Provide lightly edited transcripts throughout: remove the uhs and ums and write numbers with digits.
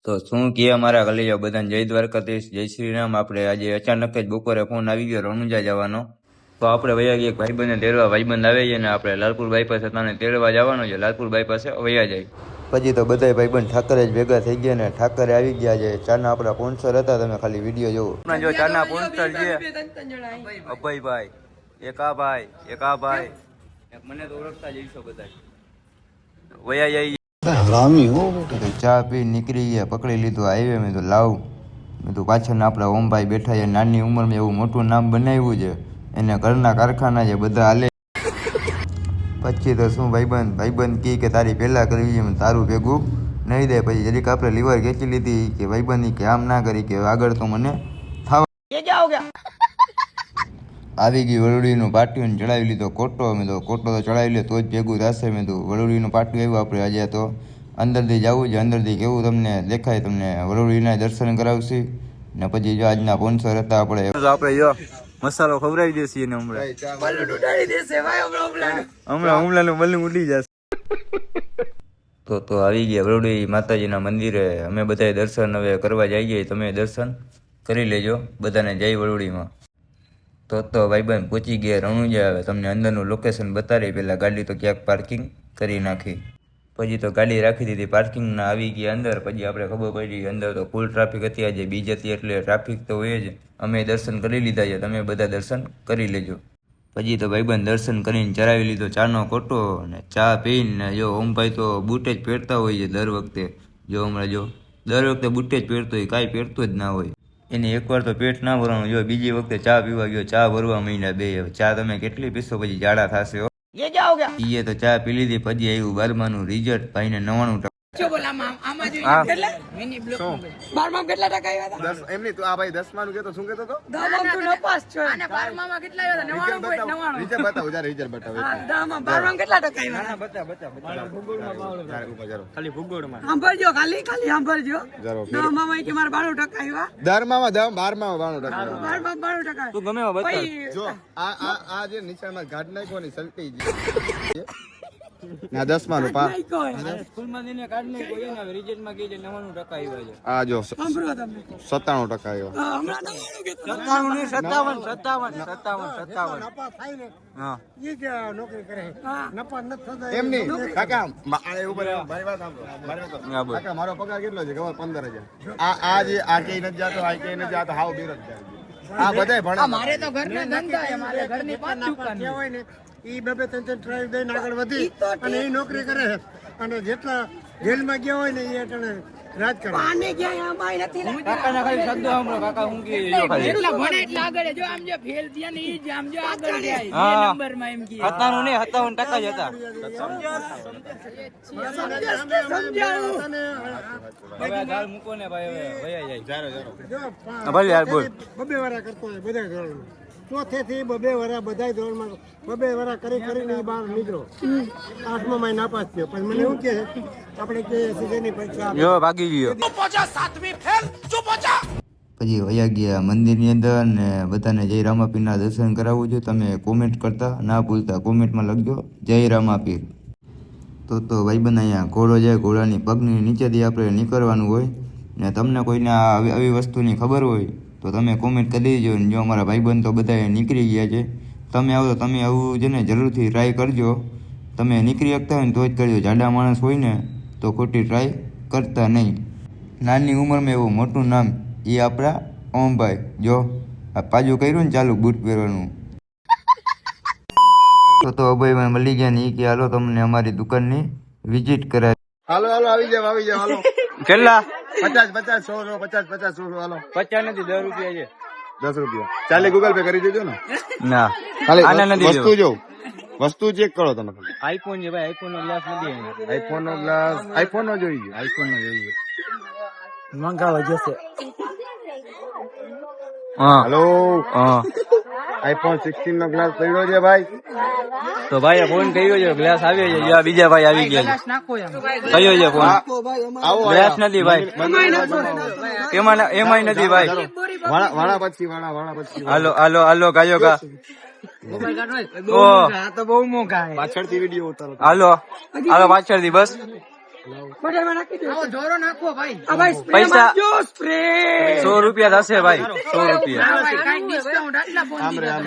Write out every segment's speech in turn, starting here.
તો શું કે અમારા કલેજા બધાને જય દ્વારકાધીશ, જય શ્રી રામ. આપણે આજે અચાનક જ બપોરે ફોન આવી ગયો રણુજા જવાનો. તો આપણે વયા ગયા ભાઈબંધને તેડવા. ભાઈબંધ આવે છે ને આપણે લાલપુર બાયપાસ હતા તેડવા જવાનો છે. લાલપુર બાયપાસે વયા જાય. પછી તો બધા ભાઈબંધ ઠાકરે જ ભેગા થઈ ગયા ને ઠાકરે આવી ગયા છે. ચાના આપણા સ્પોન્સર હતા, તમે ખાલી વિડીયો જોવો. જો ચાના સ્પોન્સર છે અભયભાઈ, એકાભાઈ, મને તો ઓળખતા જઈશો બધા. વયા જાય હરામી હો. ચા પી નીકળી ગયા, પકડી લીધું હાઈવે. મેં તો લાવ, મેં તો પાછળ આપણા ઓમભાઈ બેઠા છે. નાની ઉંમરમાં એવું મોટું નામ બનાવ્યું છે, એને ઘરના કારખાના છે બધા હાલે. પછી તો શું ભાઈબંધ કહે કે તારી પહેલાં કરવી છે, તારું ભેગું નહીં દે. પછી જરીક આપણે લીવર ખેંચી લીધી કે ભાઈબંધ કે આમ ના કરી કે આગળ તો મને થવા આવી ગઈ. વરુડીનું પાટિયું ચડાવી લીધો કોટો. મેં તો કોટો તો ચડાવી લે તો જ ભેગું થશે. મેં તો વરુડીનું પાટિયું આવ્યું આપણે આજે. તો અંદરથી જવું છે, અંદરથી કેવું તમને દેખાય, તમને વરુડીના દર્શન કરાવશે ને પછી જો આજના સ્પોન્સર હતા આપણે જો મસાલો ખવડાવી દેશે એને હમણાં હુમલાનું બલૂન ઉડી જશે. તો આવી ગયા વરુડી માતાજીના મંદિરે. અમે બધા દર્શન હવે કરવા જઈએ, તમે દર્શન કરી લેજો બધાને. જય વરુડીમાં. તો ભાઈબંધ પહોંચી ગયા રણુજા. આવે તમને અંદરનું લોકેશન બતાવી. પહેલાં ગાડી તો ક્યાંક પાર્કિંગ કરી નાખી, પછી તો ગાડી રાખી દીધી પાર્કિંગના. આવી ગયા અંદર. પછી આપણે ખબર પડી અંદર તો ફૂલ ટ્રાફિક હતી આજે, બીજ હતી એટલે ટ્રાફિક તો હોય જ. અમે દર્શન કરી લીધા છે, તમે બધા દર્શન કરી લેજો. પછી તો ભાઈબંધ દર્શન કરીને ચરાવી લીધો ચાનો કોટો ને ચા પીને. જો ઓમભાઈ તો બૂટે જ પહેરતા હોય છે દર વખતે. જો હમણાં જો દર વખતે બૂટે જ પહેરતો હોય, કાંઈ પહેરતો જ ના હોય. એની એકવાર તો પેટ ના ભરવાનું. જો બીજી વખતે ચા પીવા ગયો, ચા ભરવા મહિના બે. ચા તમે કેટલી પીશો પછી જાડા થશે. એ તો ચા પી લીધી. પછી આવ્યું 12માનું રિઝલ્ટ. ભાઈને 99%. ના 10માનું પા સ્કૂલમાં દિને કાર્ડ નહીં કોઈ ને રિઝલ્ટમાં કે 99% આવ્યા છે. આ જો 97% આવ્યા. હમણાં 57 હા ઈ કે નોકરી કરે નફા ન થતા એમ નહીં કાકા. આ ઉપર મારી વાત સાંભળો કાકા, મારો પગાર કેટલો છે ખબર? 15000. આ જે આ કે ન જાતો, આ કે ન જાતો, હાવ બેરોજગાર. આ બધાય ભણે. મારે તો ઘરના ધંધા છે, મારે ઘરની 5 દુકાન હોય ને ઈ 2-3 ટ્રાય દઈને આગળ વધી અને એ નોકરી કરે છે. અને જેટલા જેલમાં ગયા હોય ને એ અટણે રાજ કરે. આને ક્યાંય આમાય નથી. કાકાના ખાલી શબ્દો સાંભળો. કાકા હું કે જો ખાલી એટલા ભણે એટલે આગળ. જો આમ જો ફેલ થયા ને ઈ જ આમ જો આગળ જાય. બે નંબરમાં એમ કે 97 ને 57% જ હતા. સમજાવું હવે ગાળ મૂકો ને ભાઈ. હવે ભયા જાય જારો ભલે યાર બોલ. બબે વારા કરતો હોય બધા ધોરણ. ચોથે થી 2 વર્ષ બધા ધોરણમાં 2 વર્ષ કરીને બહાર નીકળો. 8મા મહિના નાપાસ થયો. પછી મને એવું કે આપણે કે સીઝનની પરીક્ષા જો ભાગી ગયો. પછી વયા ગયા મંદિરની અંદર ને બધાને જય રામાપીરના દર્શન કરાવવું છે. તમે કોમેન્ટ કરતા ના ભૂલતા, કોમેન્ટમાં લખજો જય રામાપીર. તો ભાઈબંધ અહીંયા ઘોડો જાય, ઘોડાની પગની નીચેથી આપણે નીકળવાનું હોય ને. તમને કોઈને આવી વસ્તુની ખબર હોય તો તમે કોમેન્ટ કરી દેજો. જો અમારા ભાઈબંધ તો બધા નીકળી ગયા છે. તમે આવો તો તમે આવું છે ને જરૂરથી ટ્રાય કરજો. તમે નીકળી શકતા હોય ને તો જ કરજો. જાડા માણસ હોય ને તો ખોટી ટ્રાય કરતા નહીં. નાની ઉંમરમાં એવું મોટું નામ એ આપણા ઓમભાઈ. જો આ પાજુ કર્યું ને ચાલુ બૂટ પહેરવાનું. તો અભયભાઈ મળી ગયા ને એ કે હાલો તમને અમારી દુકાનની વિઝિટ કરાય. હાલો આવી જાવ હાલો. કેટલા? 50 100 50 હાલો. 50 નથી, 10 રૂપિયા છે. 10 રૂપિયા ચાલે. ગૂગલ પે કરી દેજો ને. ના ખાલી વસ્તુ જો વસ્તુ ચેક કરો તમે. આઈફોન છે ભાઈ. આઈફોન નો ગ્લાસ નથી. આઈફોન નો ગ્લાસ આઈફોન નો જોઈએ. આઈફોન નો જોઈએ મંગાવા જશે. હા હેલો. હા આઈફોન 16 નો ગ્લાસ પડ્યો છે ભાઈ. તો ભાઈ ફોન કર્યો છે, ગ્લાસ આવ્યો છે. બીજા ભાઈ આવી ગયા છે. કયો છે ફોન? ગ્લાસ નથી ભાઈ. એમાંય નથી ભાઈ. વાળા પછી હાલો ગાયો ગા તો બહુ મોંઘા પાછળથી વિડીયો ઉતારો. હાલો હાલો પાછળથી બસ પૈસા 100 રૂપિયા થશે ભાઈ 100 રૂપિયા આમ રે આમ.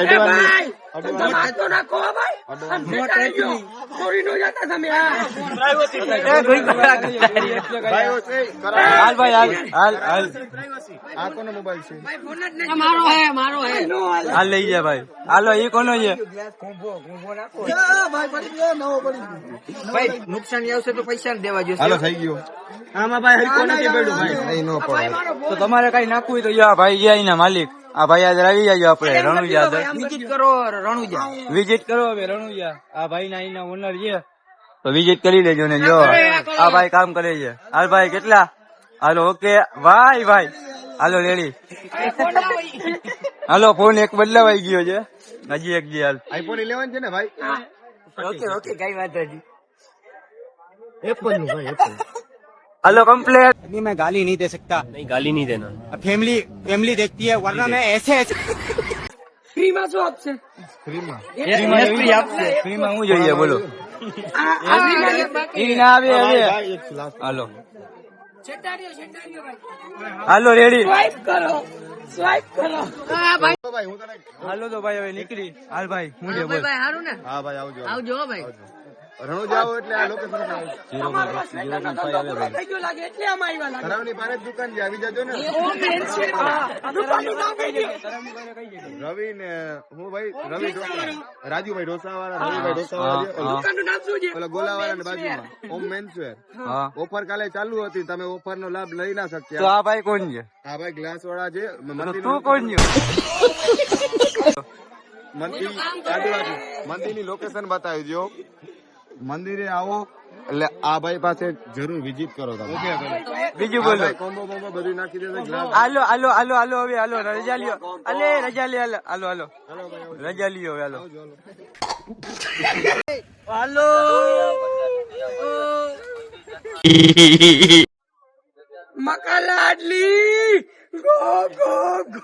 એડવાન્સ હાલ ભાઈ હાલ હાલ હાલ આ કોનો મોબાઈલ છે? હાલ લઈ જાય ભાઈ હાલો એ કોનો છે ભાઈ નુકસાન આવશે તો પૈસા દેવા જોઈએ. હાલો થઈ ગયો. આમાં ભાઈ હરકો નથી પડ્યું ભાઈ નહીં નો પડે. તો તમારે કઈ નાખવું હોય તો યા ભાઈ ગયા ના માલિક આ ભાઈ આજે આવી જાય આપણે રણુજા વિઝિટ કરો રણુજા. વિઝિટ કરો હવે રણુજા આ ભાઈ ના એના ઓનર છે તો વિઝિટ કરી લેજો ને જો આ ભાઈ કામ કરે છે. હાલ ભાઈ કેટલા હાલો ઓકે ભાઈ ભાઈ હાલો રેડી હાલો ફોન એક બદલાવાઈ ગયો છે હજી એક જી હાલ આઈફોન 11 છે ને ભાઈ? ઓકે ઓકે કઈ વાત નથી. हेलो कंप्लेट अभी मैं गाली नहीं दे सकता. नहीं गाली नहीं देना. फैमिली फैमिली देखती है वरना मैं ऐसे ऐसे ફ્રીમાં શું આપશે? ફ્રીમાં. ફ્રીમાં હું જોઈએ બોલો ઈ ના આવે હવે ભાઈ એક લાખ. હાલો હાલો રેડી સ્વાઈપ કરો. હા ભાઈ ભાઈ હું તને. હાલો તો ભાઈ હવે નીકળી હાલ ભાઈ હું જે બોલ ભાઈ સારું ને હા ભાઈ આવજો. આવજો હો ભાઈ. રણુજા આવો એટલે આ લોકેશન પર આવજો. 0.5 આવે ભાઈ તરાવની પાસે જ દુકાન છે આવી જજો ને. રવિ ને હું ભાઈ રવિ રાજુભાઈ ઢોસા વાળા રવિભાઈ ઢોસા વાળા ઓલા ગોલા વાળા ને બાજુમાં ઓમ મેન્સવેર હા ઓફર કાલે ચાલુ હતી તમે ઓફર નો લાભ લઈ ના તો શક્યા. આ ભાઈ કોણ છે હા ભાઈ ગ્લાસ વાળા છે. તો તું કોણ છે મંદિરની લોકેશન બતાવજો. મંદિરે આવો એટલે આ ભાઈ પાસે જરૂર વિઝિટ કરો તમે. બીજું બોલો કોમ્બો બોમ્બો બધું નાખી દેશે. ગ્લાસ હાલો હાલો હાલો હાલો હવે હાલો રજા લ્યો અલે રજા લે હાલો હાલો હાલો રજા લ્યો હવે હાલો હાલો મકાલાડલી ગો ગો ગો.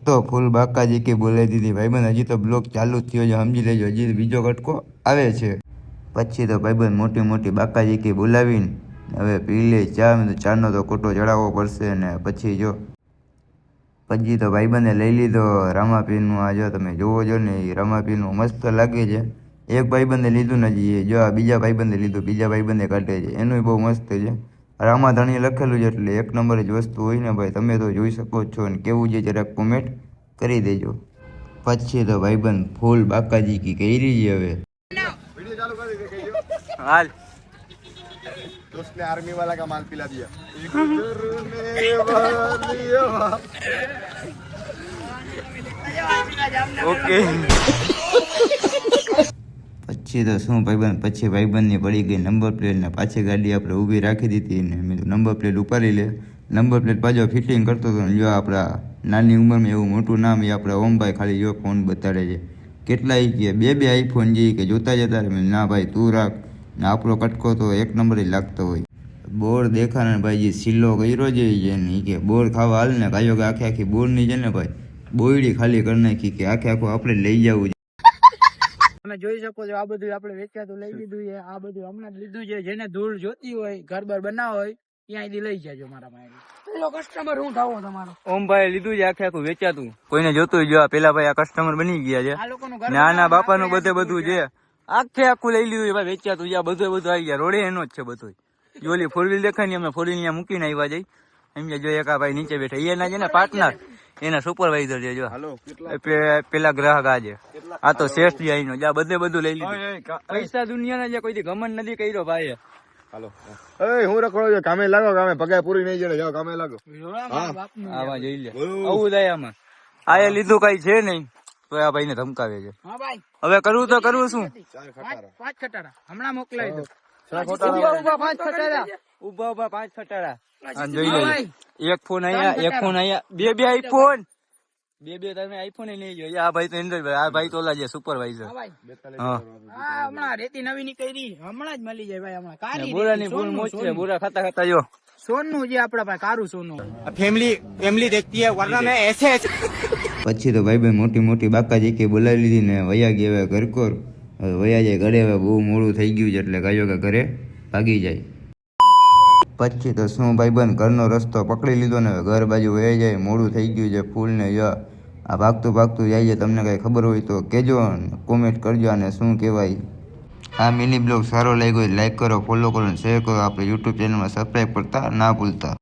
તો ફૂલ બાકાજી કે બોલાવી દીધી ભાઈબંધ હજી તો બ્લોક ચાલુ જ થયો છે સમજી લેજો હજી બીજો કટકો આવે છે પછી તો ભાઈબંધ મોટી મોટી બાકાજી કે બોલાવીને હવે પી લે ચા તો ચાનો તો કોટો ચડાવવો પડશે ને પછી જો પછી તો ભાઈબંધે લઈ લીધો રામાપીરનું આ જો તમે જોવો છો ને એ રામાપીરનું મસ્ત લાગે છે એક ભાઈબંધે લીધું ને હજી જો આ બીજા ભાઈબંધે લીધું બીજા ભાઈબંધે કાઢે છે એનું બહુ મસ્ત છે રામાધણી લખેલું છે એટલે એક નંબર જ વસ્તુ હોય ને ભાઈ તમે તો જોઈ શકો છો ને કેવું છે જરાક કોમેન્ટ કરી દેજો પછી તો ભાઈબંધ ફૂલ બાકાજી કી કરી છે હવે वीडियो चालू कर दीजिए कहियो. હાલ तो उसने आर्मी वाला का माल पिला दिया. ઓકે પછી તો શું ભાઈબંધ પછી ભાઈબંધની પડી ગઈ નંબર પ્લેટ ને પાછી ગાડી આપણે ઊભી રાખી દીધી ને મેં નંબર પ્લેટ ઉપાડી લે નંબર પ્લેટ પાછો ફિટિંગ કરતો હતો ને જો આપણા નાની ઉંમરમાં એવું મોટું નામ એ આપણા ઓમભાઈ ખાલી જો ફોન બતાડે છે કેટલા કે બે આઈફોન જે કે જોતા જતા મેં ના ભાઈ તું રાખ ને આપણો કટકો તો એક નંબર જ લાગતો હોય બોર દેખાને ભાઈ જે સિલ્લો કર્યો છે ને કે બોર ખાવા હાલ ને કાયો કે આખી આખી બોરની છે ને ભાઈ બોયડી ખાલી કરી નાખી કે આખે આખું આપણે લઈ જવું છે તમે જોઈ શકો છો આ બધું આપણે વેચાતું લઈ લીધું છે આ બધું હમણાં જ લીધું છે જેને ધૂળ જોતી હોય ઘર બર બનાવ હોય ત્યાંથી લઈ જાજો મારા પાસે પેલો કસ્ટમર હું થાવો તમારો ઓમભાઈ લીધું છે આખે આખું વેચાતું કોઈને જોતું જો પેલા ભાઈ આ કસ્ટમર બની ગયા છે આ લોકોનું નાના બાપાનું બધું છે આખે આખું લઈ લીધું છે ભાઈ વેચાતું છે બધું આવી ગયા રોડે એનો જ છે બધું જોલી ફોર વ્હીલ દેખાય ને અમે ફોર વ્હીલ ત્યાં મૂકીને આવ્યા જઈ એમ જો એક આ ભાઈ નીચે બેઠા એના છે ને પાર્ટનર એના સુપરવાઇઝર છે જો પેલા ગ્રાહક આ છે આ તો શેઠ છે અહીંનો જ્યાં બધું લઈ લીધું પૈસા દુનિયાના જે કોઈ ઘમંડ નથી કર્યો ભાઈ હાલો એ હું રખડો છો કામે લાગો કામે પગાર પૂરી નહીં જડે જાઓ કામે લાગો. આવા જોઈ લે આવું થાય આમાં આ એ લીધું કઈ છે નહીં તો આ ભાઈ ને ધમકાવે છે હા ભાઈ હવે કરવું તો કરવું શું પાંચ ખટારા હમણાં મોકલાવી દો પાંચ ખટારા ઉભા 5 ખટારા જોઈ લે એક ફોન અહીંયા બે આઈફોન બે તમે આઈફોન નહીં જોઈએ. આ ભાઈ તો એન્ડ્રોઈડ ભાઈ, આ ભાઈ તો ઓલા જે સુપરવાઇઝર. હા ભાઈ, 42 હા. હા હમણાં રેતી નવી નીકળી હમણાં જ મળી જાય ભાઈ. હમણાં કારી બોરાની ફૂલ મોજ છે. બોરા ખાતા ખાતા જો સોનું જે આપડા પાસે કારું સોનું. फैमिली देखती है वरना मैं ऐसे પછી તો ભાઈ મોટી મોટી બાકાજી કે બોલાવી લીધી ને વયા ગયા હવે ઘરકોર. હવે વયા જાય ઘરે. હવે બહુ મોડું થઈ ગયું છે એટલે ગાયો કે ઘરે ભાગી જાય. પછી તો શું ભાઈબંધ ઘરનો રસ્તો પકડી લીધો ને હવે ઘર બાજુ વયા જાય. મોડું થઈ ગયું છે ફૂલ ને આ ભાગતું ભાગતું જાય છે. તમને કઈ ખબર હોય તો કહેજો, કોમેન્ટ કરજો અને શું કહેવાય. આ મિની બ્લોગ સારો લાગ્યો હોય લાઈક કરો, ફોલો કરો અને શેર કરો. આપણે યુટ્યુબ ચેનલમાં સબસ્ક્રાઈબ કરતા ના ભૂલતા.